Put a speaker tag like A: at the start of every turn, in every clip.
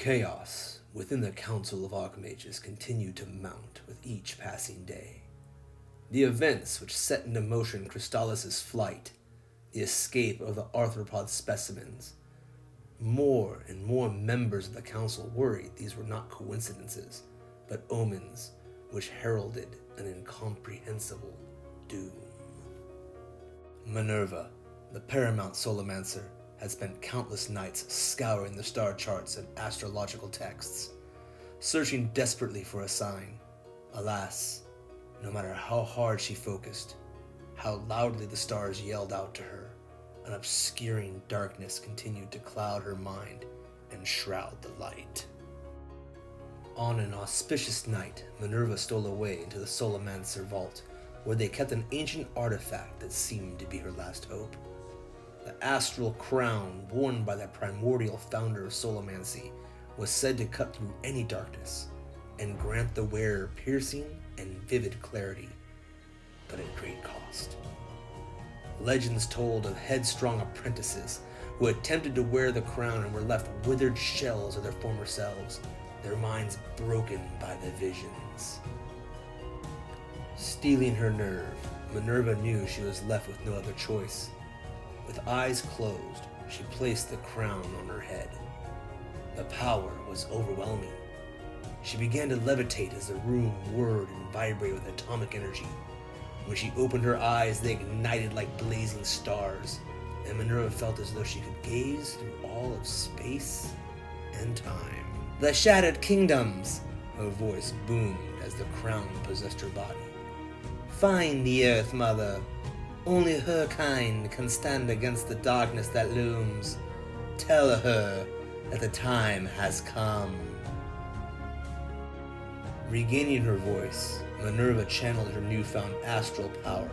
A: Chaos within the Council of Archmages continued to mount with each passing day. The events which set into motion Crystallis' flight, the escape of the arthropod specimens, more and more members of the council worried these were not coincidences, but omens which heralded an incomprehensible doom. Minerva, the paramount Solimancer, had spent countless nights scouring the star charts and astrological texts, searching desperately for a sign. Alas, no matter how hard she focused, how loudly the stars yelled out to her, an obscuring darkness continued to cloud her mind and shroud the light. On an auspicious night, Minerva stole away into the Solimancer vault, where they kept an ancient artifact that seemed to be her last hope. The astral crown worn by the primordial founder of Solimancy was said to cut through any darkness and grant the wearer piercing and vivid clarity, but at great cost. Legends told of headstrong apprentices who attempted to wear the crown and were left withered shells of their former selves, their minds broken by the visions. Steeling her nerve, Minerva knew she was left with no other choice. With eyes closed, she placed the crown on her head. The power was overwhelming. She began to levitate as the room whirred and vibrated with atomic energy. When she opened her eyes, they ignited like blazing stars, and Minerva felt as though she could gaze through all of space and time. "The Shattered Kingdoms!" her voice boomed as the crown possessed her body. "Find the Earth Mother. Only her kind can stand against the darkness that looms. Tell her that the time has come." Regaining her voice, Minerva channeled her newfound astral power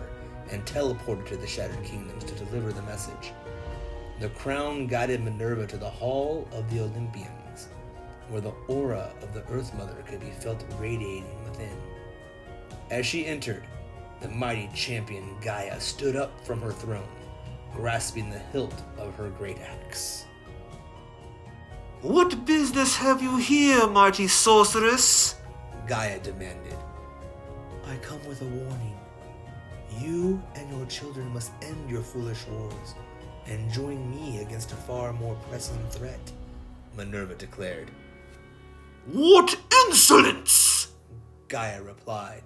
A: and teleported to the Shattered Kingdoms to deliver the message. The crown guided Minerva to the Hall of the Olympians, where the aura of the Earth Mother could be felt radiating within. As she entered, the mighty champion Gaia stood up from her throne, grasping the hilt of her great axe.
B: "What business have you here, mighty sorceress?"
A: Gaia demanded. "I come with a warning. You and your children must end your foolish wars and join me against a far more pressing threat," Minerva declared.
B: "What insolence!"
A: Gaia replied.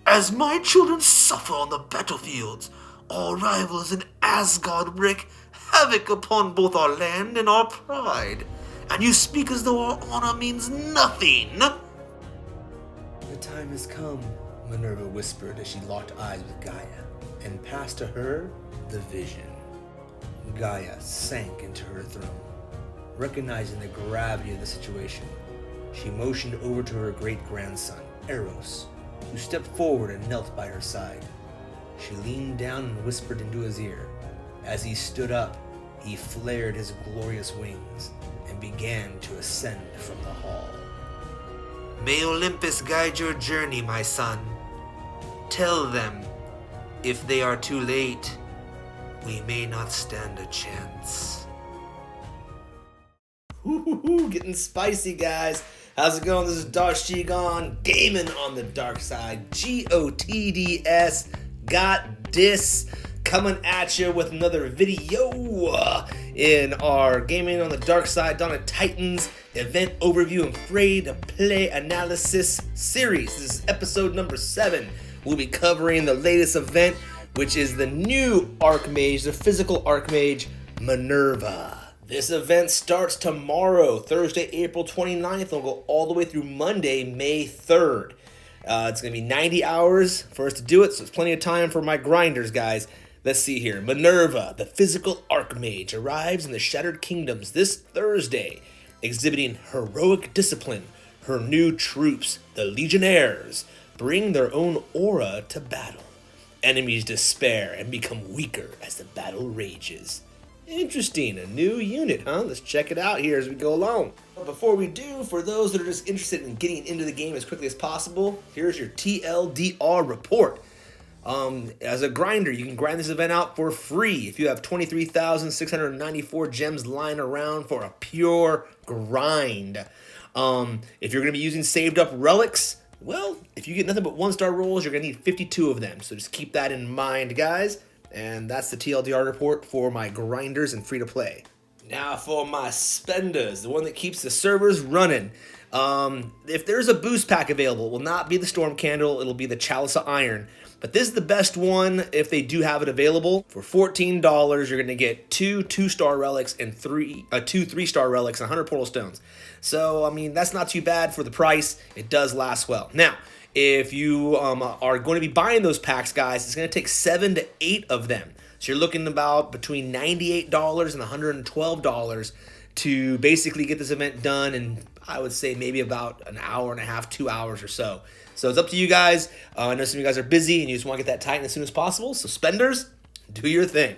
B: "As my children suffer on the battlefields, our rivals in Asgard wreak havoc upon both our land and our pride, and you speak as though our honor means nothing."
A: "The time has come," Minerva whispered as she locked eyes with Gaia, and passed to her the vision. Gaia sank into her throne. Recognizing the gravity of the situation, she motioned over to her great-grandson, Eros, who stepped forward and knelt by her side. She leaned down and whispered into his ear. As he stood up, he flared his glorious wings and began to ascend from the hall.
B: "May Olympus guide your journey, my son. Tell them, if they are too late, we may not stand a chance."
A: Getting spicy, guys. How's it going? This is Darshiggon, gaming on the dark side. GOTDS, GOTDS, coming at you with another video in our Gaming on the Dark Side Dawn of Titans event overview and free-to-play analysis series. This is episode number 7. We'll be covering the latest event, which is the new Archmage, the physical Archmage, Minerva. This event starts tomorrow, Thursday, April 29th, and will go all the way through Monday, May 3rd. It's going to be 90 hours for us to do it, so it's plenty of time for my grinders, guys. Let's see here. Minerva, the physical Archmage, arrives in the Shattered Kingdoms this Thursday, exhibiting heroic discipline. Her new troops, the Legionnaires, bring their own aura to battle. Enemies despair and become weaker as the battle rages. Interesting, a new unit, huh? Let's check it out here as we go along. But before we do, for those that are just interested in getting into the game as quickly as possible, here's your TLDR report. As a grinder, you can grind this event out for free if you have 23,694 gems lying around for a pure grind. If you're going to be using saved up relics, well, if you get nothing but 1-star rolls, you're going to need 52 of them. So just keep that in mind, guys. And that's the TLDR report for my grinders and free-to-play. Now for my spenders, the one that keeps the servers running. If there's a boost pack available, it will not be the Storm Candle, it'll be the Chalice of Iron. But this is the best one if they do have it available. For $14, you're going to get 2 2-star relics and 2 3-star relics and 100 portal stones. So, I mean, that's not too bad for the price. It does last well. Now, if you are going to be buying those packs, guys, it's going to take 7 to 8 of them. So you're looking about between $98 and $112 to basically get this event done in, I would say, maybe about an hour and a half, 2 hours or so. So it's up to you guys. I know some of you guys are busy and you just want to get that Titan as soon as possible. So spenders, do your thing.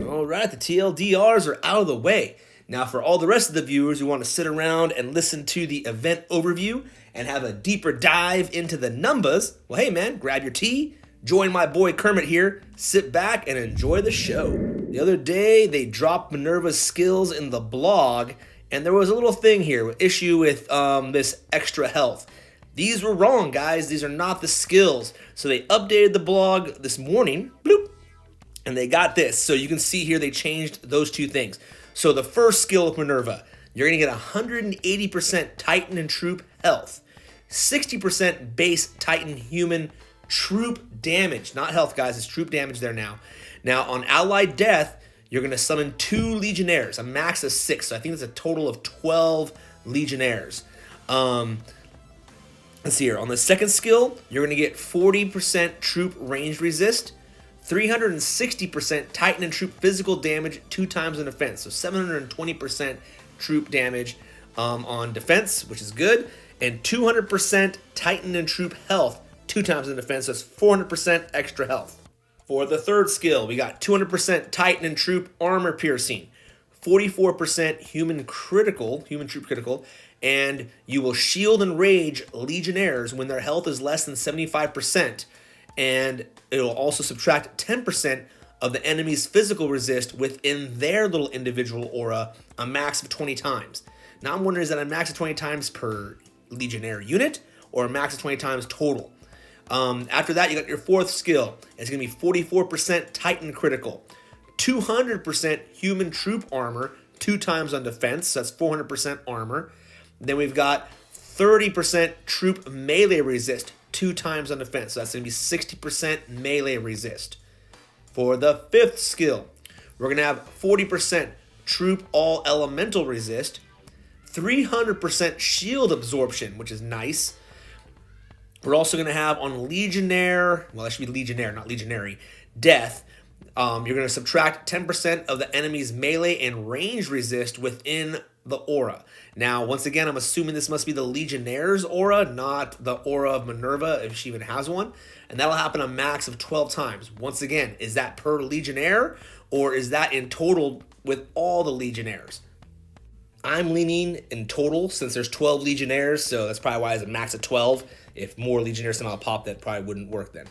A: All right, the TLDRs are out of the way. Now for all the rest of the viewers who want to sit around and listen to the event overview and have a deeper dive into the numbers, well, hey man, grab your tea, join my boy Kermit here, sit back and enjoy the show. The other day, they dropped Minerva's skills in the blog, and there was a little thing here, issue with this extra health. These were wrong, guys. These are not the skills. So they updated the blog this morning, bloop, and they got this. So you can see here they changed those 2 things. So the first skill of Minerva, you're going to get 180% Titan and Troop health, 60% base Titan human troop damage, not health, guys. It's troop damage there now. Now on allied death, you're going to summon 2 legionnaires, a max of 6. So I think it's a total of 12 legionnaires. Let's see here. On the second skill, you're going to get 40% troop range resist, 360% Titan and troop physical damage 2 times on defense. So 720% troop damage on defense, which is good, and 200% Titan and troop health 2 times in defense. So that's 400% extra health. For the third skill, we got 200% Titan and troop armor piercing, 44% human troop critical, and you will shield and rage legionnaires when their health is less than 75%, and it will also subtract 10% of the enemy's physical resist within their little individual aura, a max of 20 times. Now I'm wondering, is that a max of 20 times per legionnaire unit, or a max of 20 times total? After that, you got your fourth skill. It's going to be 44% Titan critical, 200% human troop armor 2 times on defense, so that's 400% armor. Then we've got 30% troop melee resist 2 times on defense, so that's going to be 60% melee resist. For the fifth skill, we're going to have 40% troop all elemental resist, 300% shield absorption, which is nice. We're also going to have on Legionnaire, well, that should be Legionnaire, not Legionary, death. You're going to subtract 10% of the enemy's melee and range resist within the aura. Now, once again, I'm assuming this must be the Legionnaire's aura, not the aura of Minerva, if she even has one. And that'll happen a max of 12 times. Once again, is that per Legionnaire, or is that in total with all the Legionnaires? I'm leaning in total, since there's 12 Legionnaires, so that's probably why it's a max of 12. If more Legionnaires somehow pop, that probably wouldn't work then.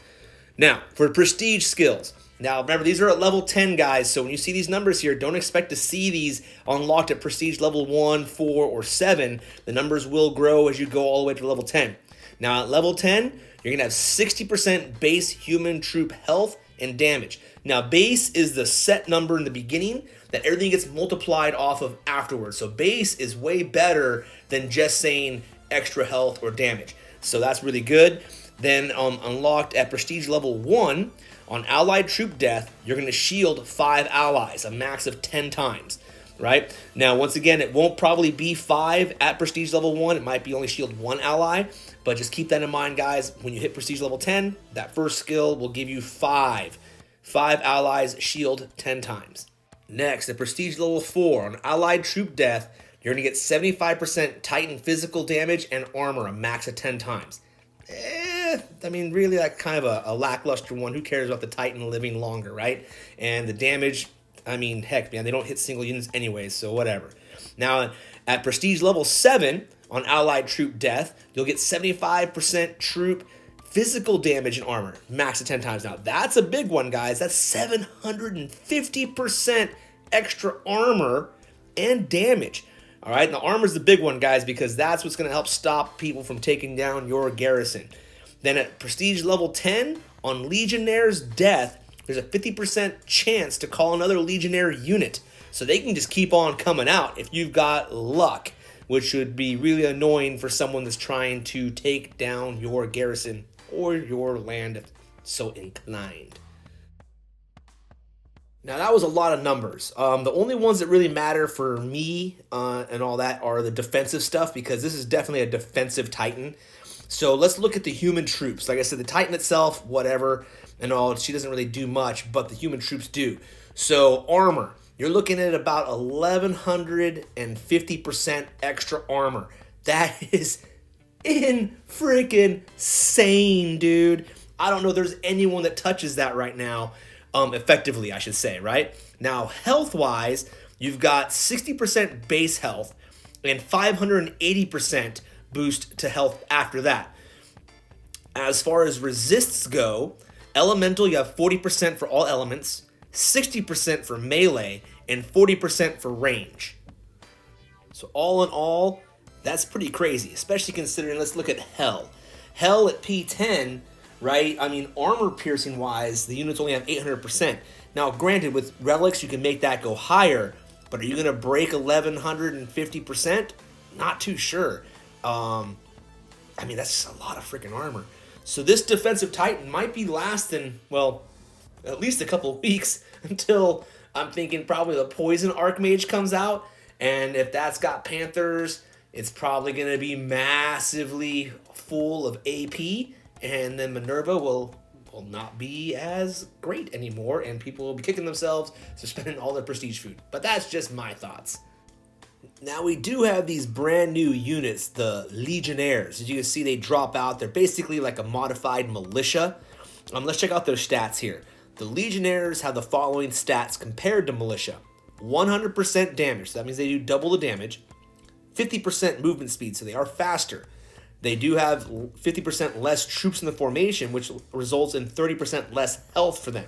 A: Now, for prestige skills. Now, remember, these are at level 10, guys, so when you see these numbers here, don't expect to see these unlocked at prestige level 1, 4, or 7. The numbers will grow as you go all the way to level 10. Now, at level 10, you're going to have 60% base human troop health and damage. Now, base is the set number in the beginning that everything gets multiplied off of afterwards. So base is way better than just saying extra health or damage. So that's really good. Then unlocked at prestige level 1, on allied troop death, you're going to shield 5 allies, a max of 10 times, right? Now, once again, it won't probably be 5 at prestige level 1. It might be only shield 1 ally, but just keep that in mind, guys. When you hit prestige level 10, that first skill will give you 5 allies shield 10 times. Next, at prestige level 4, on allied troop death, you're going to get 75% Titan physical damage and armor, a max of 10 times. I mean, really, like kind of a lackluster one. Who cares about the Titan living longer, right? And the damage, I mean, heck, man, they don't hit single units anyways, so whatever. Now, at prestige level 7, on allied troop death, you'll get 75% troop physical damage and armor, max to 10 times. Now, that's a big one, guys. That's 750% extra armor and damage. All right, now armor's the big one, guys, because that's what's going to help stop people from taking down your garrison. Then at prestige level 10, on Legionnaire's death, there's a 50% chance to call another Legionnaire unit. So they can just keep on coming out if you've got luck, which would be really annoying for someone that's trying to take down your garrison or your land if so inclined. Now that was a lot of numbers. The only ones that really matter for me and all that are the defensive stuff, because this is definitely a defensive Titan. So let's look at the human troops. Like I said, the Titan itself, whatever, and all, she doesn't really do much, but the human troops do. So armor, you're looking at about 1,150% extra armor. That is freaking-sane, dude. I don't know if there's anyone that touches that right now. Effectively, I should say, right? Now, health-wise, you've got 60% base health and 580% boost to health after that. As far as resists go, elemental, you have 40% for all elements, 60% for melee, and 40% for range. So all in all, that's pretty crazy, especially considering, let's look at Hell. Hell at P10, right? I mean, armor piercing wise, the units only have 800%. Now, granted, with relics, you can make that go higher, but are you going to break 1,150%? Not too sure. I mean, that's just a lot of freaking armor. So this defensive Titan might be lasting, well, at least a couple of weeks until I'm thinking probably the Poison Archmage comes out. And if that's got Panthers, it's probably going to be massively full of AP. And then Minerva will not be as great anymore, and people will be kicking themselves for spending all their prestige food. But that's just my thoughts. Now we do have these brand new units, the Legionnaires. As you can see, they drop out. They're basically like a modified militia. Let's check out their stats here. The Legionnaires have the following stats compared to militia. 100% damage, so that means they do double the damage. 50% movement speed, so they are faster. They do have 50% less troops in the formation, which results in 30% less health for them.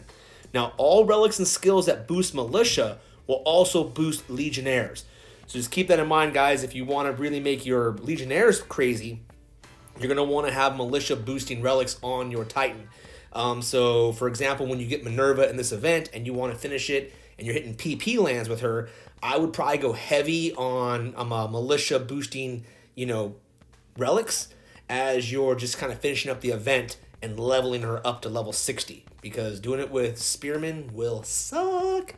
A: Now, all relics and skills that boost militia will also boost Legionnaires. So just keep that in mind, guys. If you want to really make your Legionnaires crazy, you're going to want to have militia boosting relics on your Titan. So, for example, when you get Minerva in this event and you want to finish it and you're hitting PP lands with her, I would probably go heavy on militia boosting, relics as you're just kind of finishing up the event and leveling her up to level 60, because doing it with spearmen will suck.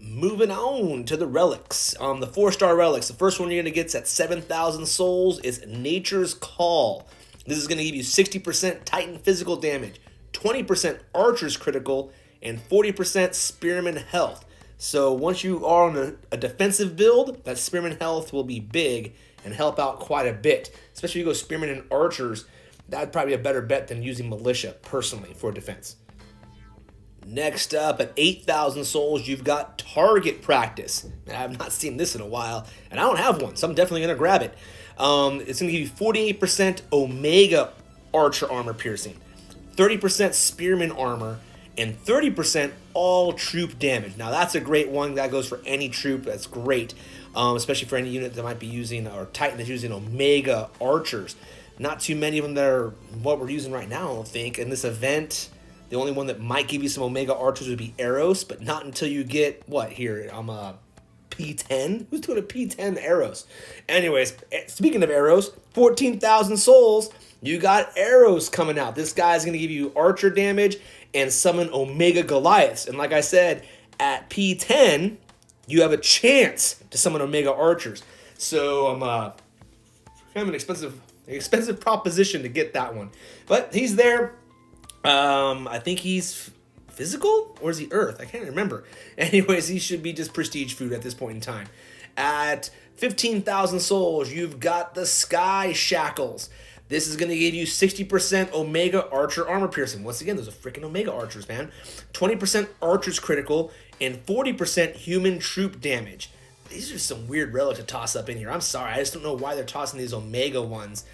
A: Moving on to the relics. The 4-star relics. The first one you're going to get at 7,000 souls is Nature's Call. This is going to give you 60% Titan physical damage, 20% Archer's critical, and 40% Spearman health. So once you are on a defensive build, that Spearman health will be big and help out quite a bit. Especially if you go Spearman and Archers, that'd probably be a better bet than using Militia, personally, for defense. Next up, at 8,000 souls, you've got Target Practice. And I have not seen this in a while, and I don't have one, so I'm definitely going to grab it. It's going to give you 48% Omega Archer armor piercing, 30% Spearman armor, and 30% all troop damage. Now, that's a great one. That goes for any troop. That's great, especially for any unit that might be using, or Titan that's using Omega Archers. Not too many of them that are what we're using right now, I don't think. In this event, the only one that might give you some Omega Archers would be Arrows, but not until you get, what, here, I'm a P10? Who's doing a P10 Arrows? Anyways, speaking of Arrows, 14,000 souls, you got Arrows coming out. This guy's going to give you Archer damage and summon Omega Goliaths. And like I said, at P10, you have a chance to summon Omega Archers. So I'm kind of an expensive proposition to get that one. But he's there. I think he's physical, or is he earth? I can't remember. Anyways, he should be just prestige food at this point in time. At 15,000 souls, you've got the Sky Shackles. This is going to give you 60% Omega Archer armor piercing. Once again, those are freaking Omega Archers, man. 20% Archer's critical, and 40% human troop damage. These are some weird relics to toss up in here. I'm sorry, I just don't know why they're tossing these Omega ones.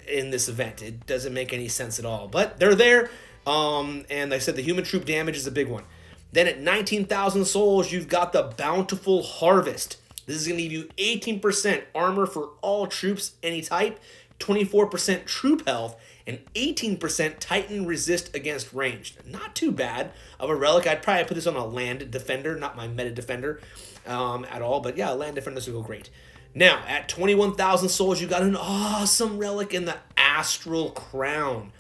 A: in this event. It doesn't make any sense at all, but they're there. And like I said, the human troop damage is a big one. Then at 19,000 souls, you've got the Bountiful Harvest. This is going to give you 18% armor for all troops, any type, 24% troop health, and 18% Titan resist against ranged. Not too bad of a relic. I'd probably put this on a land defender, not my meta defender at all. But yeah, land defenders will go great. Now, at 21,000 souls, you got an awesome relic in the Astral Crown.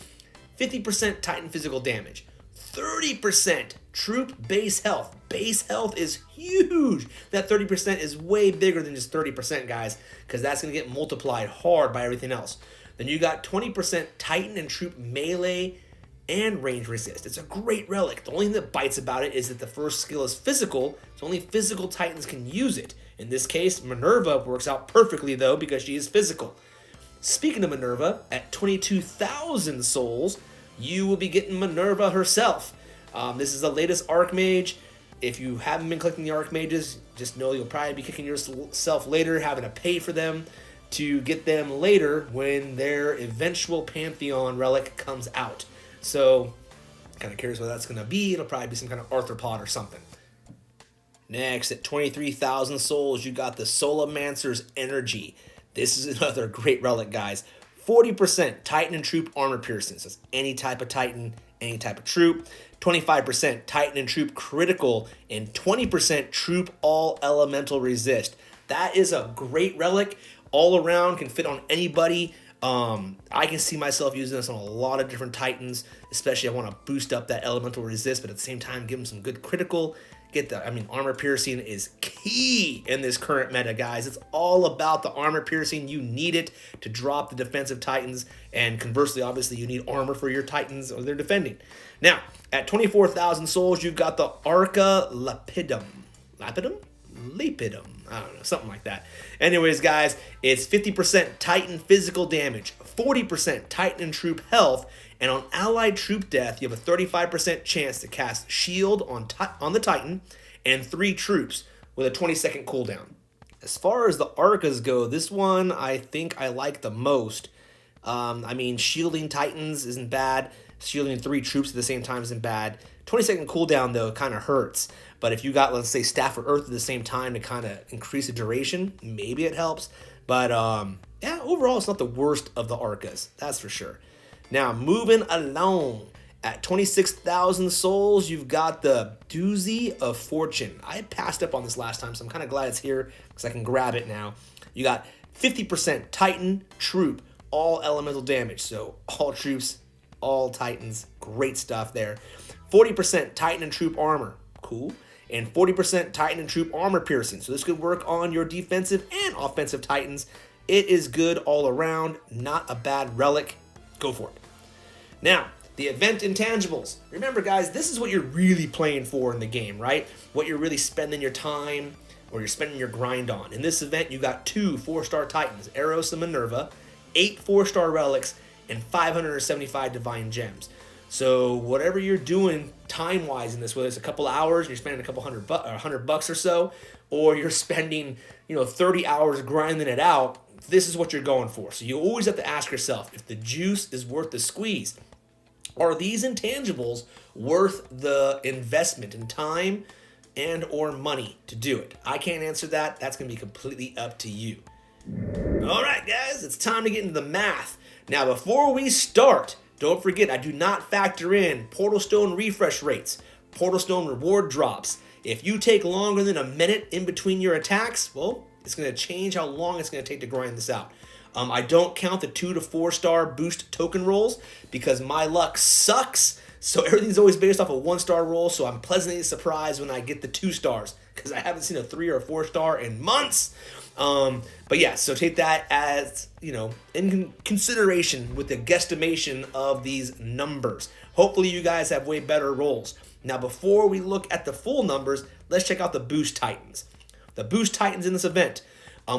A: 50% Titan physical damage. 30% troop base health. Base health is huge. That 30% is way bigger than just 30%, guys, because that's going to get multiplied hard by everything else. Then you got 20% Titan and troop melee and range resist. It's a great relic. The only thing that bites about it is that the first skill is physical, so only physical Titans can use it. In this case, Minerva works out perfectly, though, because she is physical. Speaking of Minerva, at 22,000 souls, you will be getting Minerva herself. This is the latest Archmage. If you haven't been collecting the Archmages, just know you'll probably be kicking yourself later, having to pay for them to get them later when their eventual Pantheon relic comes out. So, kind of curious what that's going to be. It'll probably be some kind of arthropod or something. Next, at 23,000 souls, you got the Solimancer's Energy. This is another great relic, guys. 40% Titan and troop armor piercings. That's any type of Titan, any type of troop. 25% Titan and troop critical, and 20% troop all elemental resist. That is a great relic. All around, can fit on anybody. I can see myself using this on a lot of different Titans, especially I want to boost up that elemental resist, but at the same time give them some good critical. Armor piercing is key in this current meta, guys. It's all about the armor piercing. You need it to drop the defensive Titans, and conversely, obviously, you need armor for your Titans or they're defending. Now, at 24,000 souls, you've got the Arca Lapidum. Lapidum? I don't know, something like that. Anyways, guys, it's 50% Titan physical damage, 40% Titan and troop health, and on allied troop death, you have a 35% chance to cast Shield on the Titan and 3 troops with a 20-second cooldown. As far as the Arcas go, this one I think I like the most. Shielding Titans isn't bad. Shielding 3 troops at the same time isn't bad. 20-second cooldown, though, kind of hurts. But if you got, let's say, Staff of Earth at the same time to kind of increase the duration, maybe it helps. But, overall, it's not the worst of the Arcas. That's for sure. Now, moving along. At 26,000 souls, you've got the Doozy of Fortune. I passed up on this last time, so I'm kind of glad it's here because I can grab it now. You got 50% Titan, troop, all elemental damage. So, all troops, all Titans. Great stuff there. 40% Titan and troop armor. Cool. And 40% Titan and troop armor piercing. So this could work on your defensive and offensive Titans. It is good all around. Not a bad relic. Go for it. Now, the event intangibles. Remember, guys, this is what you're really playing for in the game, right? What you're really spending your time or you're spending your grind on. In this event, you got 2 4-star Titans, Eros and Minerva, 8 4-star relics, and 575 divine gems. So whatever you're doing time-wise in this, whether it's a couple hours, you're spending a couple $100 or so, or you're spending 30 hours grinding it out, this is what you're going for. So you always have to ask yourself if the juice is worth the squeeze. Are these intangibles worth the investment in time and or money to do it? I can't answer that. That's going to be completely up to you. All right, guys, it's time to get into the math. Now, before we start, don't forget, I do not factor in Portal Stone refresh rates, Portal Stone reward drops. If you take longer than a minute in between your attacks, well, it's going to change how long it's going to take to grind this out. I don't count the 2 to 4-star boost token rolls because my luck sucks. So everything's always based off a 1-star roll. So I'm pleasantly surprised when I get the 2 stars because I haven't seen a 3 or a 4-star in months. But yeah, so take that as, in consideration with the guesstimation of these numbers. Hopefully you guys have way better rolls. Now, before we look at the full numbers, let's check out the boost Titans. The boost Titans in this event.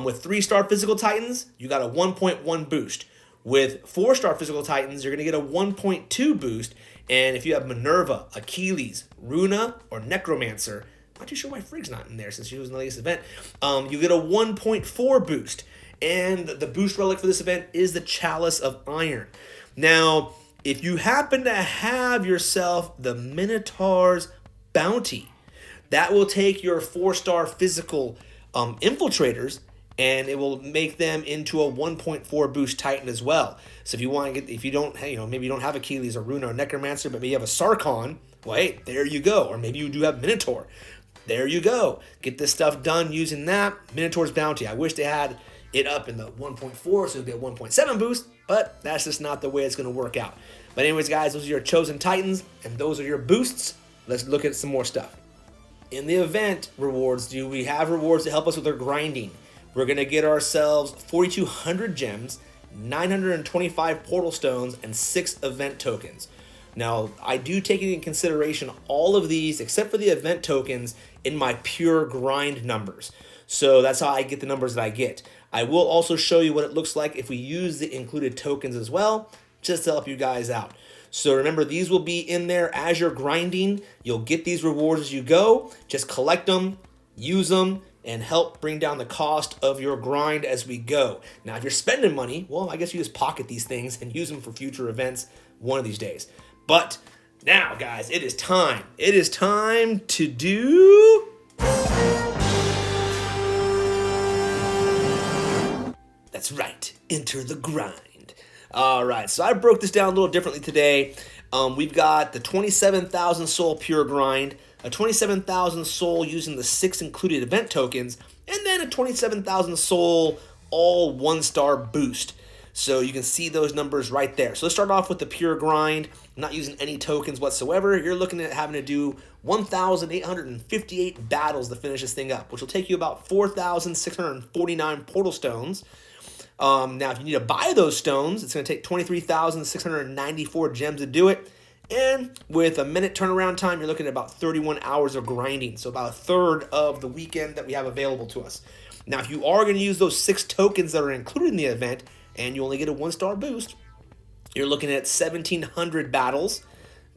A: With 3-star physical Titans, you got a 1.1 boost. With 4-star physical Titans, you're going to get a 1.2 boost. And if you have Minerva, Achilles, Runa, or Necromancer, not too sure why Frigg's not in there since she was in the latest event, you get a 1.4 boost. And the boost relic for this event is the Chalice of Iron. Now, if you happen to have yourself the Minotaur's Bounty, that will take your 4-star physical infiltrators and it will make them into a 1.4 boost Titan as well. So if you want to get, if you don't, maybe you don't have Achilles or Runa or Necromancer, but maybe you have a Sarkon, well, hey, there you go. Or maybe you do have Minotaur. There you go. Get this stuff done using that. Minotaur's Bounty. I wish they had it up in the 1.4, so it would be a 1.7 boost, but that's just not the way it's going to work out. But anyways, guys, those are your chosen Titans, and those are your boosts. Let's look at some more stuff. In the event rewards, do we have rewards to help us with our grinding? We're going to get ourselves 4,200 gems, 925 portal stones, and 6 event tokens. Now, I do take into consideration all of these, except for the event tokens, in my pure grind numbers. So that's how I get the numbers that I get. I will also show you what it looks like if we use the included tokens as well, just to help you guys out. So remember, these will be in there as you're grinding. You'll get these rewards as you go. Just collect them, use them, and help bring down the cost of your grind as we go. Now, if you're spending money, well, I guess you just pocket these things and use them for future events one of these days. But now, guys, it is time. It is time to do... That's right, enter the grind. All right, so I broke this down a little differently today. We've got the 27,000 soul pure grind, a 27,000 soul using the 6 included event tokens, and then a 27,000 soul all 1-star boost. So you can see those numbers right there. So let's start off with the pure grind, not using any tokens whatsoever. You're looking at having to do 1,858 battles to finish this thing up, which will take you about 4,649 portal stones. Now, if you need to buy those stones, it's going to take 23,694 gems to do it. And with a minute turnaround time, you're looking at about 31 hours of grinding. So about a third of the weekend that we have available to us. Now, if you are going to use those 6 tokens that are included in the event, and you only get a 1-star boost, you're looking at 1,700 battles,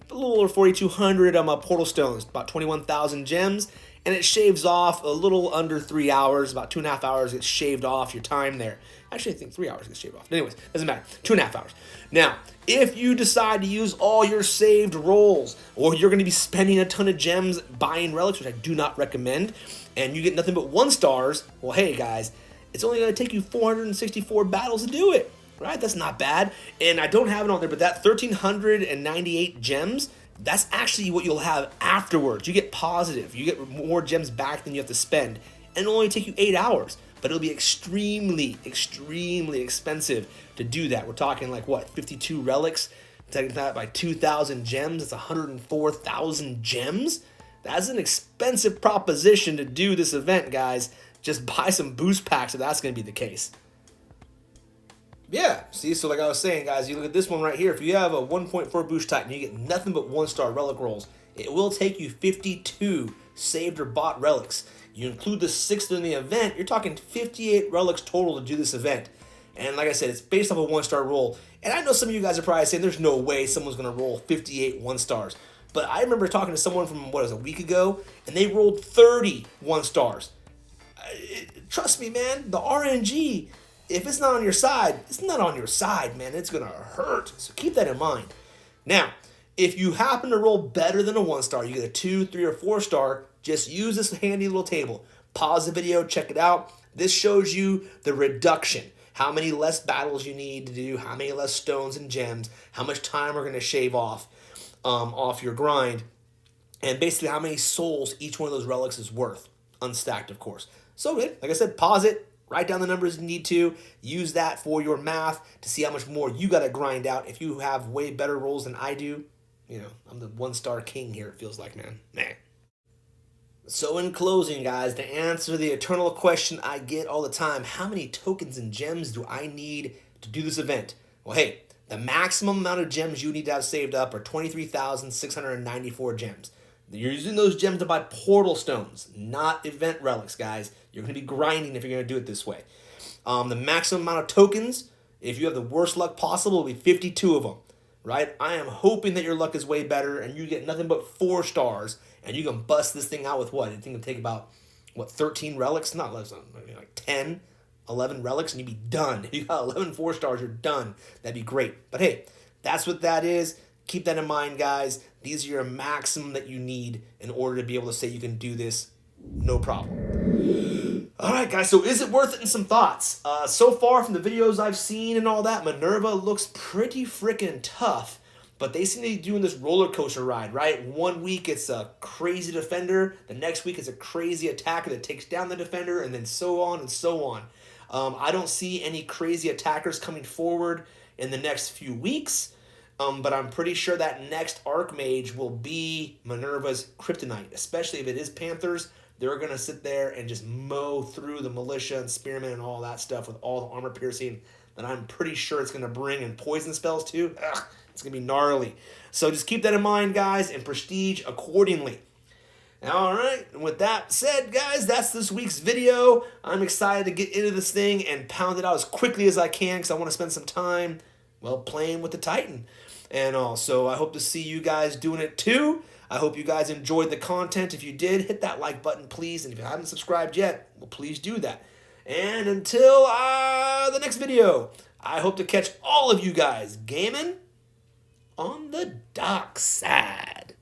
A: a little over 4,200 portal stones, about 21,000 gems, and it shaves off a little under 3 hours, about 2.5 hours gets shaved off your time there. Actually, I think 3 hours gets shaved off. Anyways, doesn't matter. 2.5 hours. Now, if you decide to use all your saved rolls, or you're going to be spending a ton of gems buying relics, which I do not recommend, and you get nothing but 1-stars, well, hey, guys, it's only going to take you 464 battles to do it, right? That's not bad. And I don't have it on there, but that 1,398 gems, that's actually what you'll have afterwards. You get positive. You get more gems back than you have to spend. And it'll only take you 8 hours. But it'll be extremely, extremely expensive to do that. We're talking like, what, 52 relics? Taking that by 2,000 gems. That's 104,000 gems. That's an expensive proposition to do this event, guys. Just buy some boost packs if that's going to be the case. Yeah, see, so like I was saying, guys, you look at this one right here. If you have a 1.4 boost Titan, you get nothing but 1-star relic rolls. It will take you 52 saved or bought relics. You include the 6th in the event, you're talking 58 relics total to do this event. And like I said, it's based off a 1-star roll. And I know some of you guys are probably saying there's no way someone's going to roll 58 1-stars. But I remember talking to someone from, a week ago, and they rolled 30 1-stars. Trust me, man, the RNG, if it's not on your side, it's not on your side, man. It's going to hurt. So keep that in mind. Now, if you happen to roll better than a 1-star, you get a 2, 3, or 4-star, just use this handy little table. Pause the video, check it out. This shows you the reduction. How many less battles you need to do, how many less stones and gems, how much time we're going to shave off your grind, and basically how many souls each one of those relics is worth. Unstacked, of course. So, like I said, pause it, write down the numbers you need to, use that for your math to see how much more you got to grind out. If you have way better rolls than I do, I'm the 1-star king here, it feels like, man. So in closing, guys, to answer the eternal question I get all the time, how many tokens and gems do I need to do this event? Well, hey, the maximum amount of gems you need to have saved up are 23,694 gems. You're using those gems to buy portal stones, not event relics, guys. You're going to be grinding if you're going to do it this way. The maximum amount of tokens, if you have the worst luck possible, will be 52 of them, right? I am hoping that your luck is way better and you get nothing but 4-stars and you can bust this thing out with what? I think it'll take about, 13 relics? Not less than, like 10. 11 relics and you'd be done. If you got 11 4-stars, you're done. That'd be great. But hey, that's what that is. Keep that in mind, guys. These are your maximum that you need in order to be able to say you can do this no problem. All right, guys, so is it worth it? And some thoughts. So far from the videos I've seen and all that, Minerva looks pretty freaking tough, but they seem to be doing this roller coaster ride, right? 1 week it's a crazy defender, the next week it's a crazy attacker that takes down the defender, and then so on and so on. I don't see any crazy attackers coming forward in the next few weeks, but I'm pretty sure that next Archmage will be Minerva's kryptonite, especially if it is Panthers. They're going to sit there and just mow through the militia and spearmen and all that stuff with all the armor piercing that I'm pretty sure it's going to bring, and poison spells too. Ugh, it's going to be gnarly. So just keep that in mind, guys, and prestige accordingly. All right, and with that said, guys, that's this week's video. I'm excited to get into this thing and pound it out as quickly as I can because I want to spend some time, well, playing with the Titan. And also, I hope to see you guys doing it too. I hope you guys enjoyed the content. If you did, hit that like button, please. And if you haven't subscribed yet, well, please do that. And until the next video, I hope to catch all of you guys gaming on the dark side.